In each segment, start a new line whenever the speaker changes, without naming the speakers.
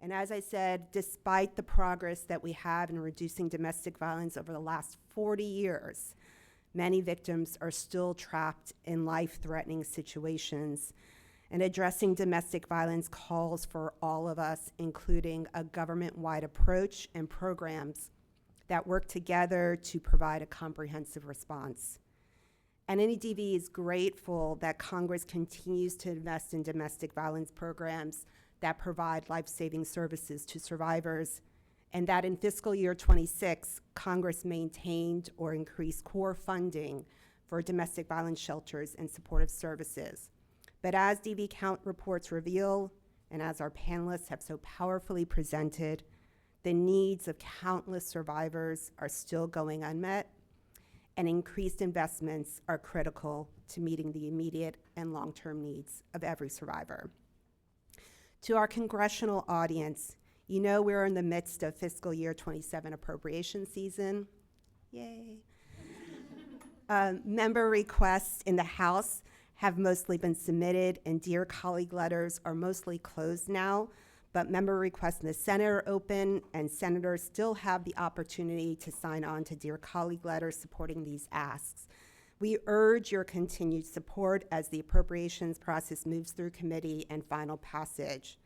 And as I said, despite the progress that we have in reducing domestic violence over the last 40 years, many victims are still trapped in life-threatening situations. And addressing domestic violence calls for all of us, including a government-wide approach and programs that work together to provide a comprehensive response. NNEDV is grateful that Congress continues to invest in domestic violence programs that provide life-saving services to survivors, and that in fiscal year 26, Congress maintained or increased core funding for domestic violence shelters and supportive services. But as DV count reports reveal, and as our panelists have so powerfully presented, the needs of countless survivors are still going unmet, and increased investments are critical to meeting the immediate and long-term needs of every survivor. To our congressional audience, you know we're in the midst of fiscal year 27 appropriation season. Yay. Member requests in the House have mostly been submitted, and Dear Colleague letters are mostly closed now, but member requests in the Senate are open, and senators still have the opportunity to sign on to Dear Colleague letters supporting these asks. We urge your continued support as the appropriations process moves through committee and final passage.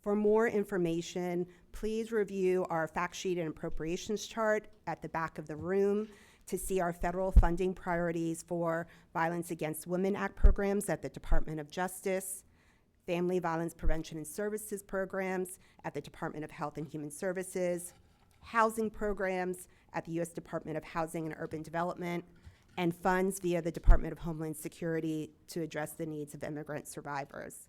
For more information, please review our fact sheet and appropriations chart at the back of the room to see our federal funding priorities for Violence Against Women Act programs at the Department of Justice, Family Violence Prevention and Services programs at the Department of Health and Human Services, housing programs at the U.S. Department of Housing and Urban Development, and funds via the Department of Homeland Security to address the needs of immigrant survivors.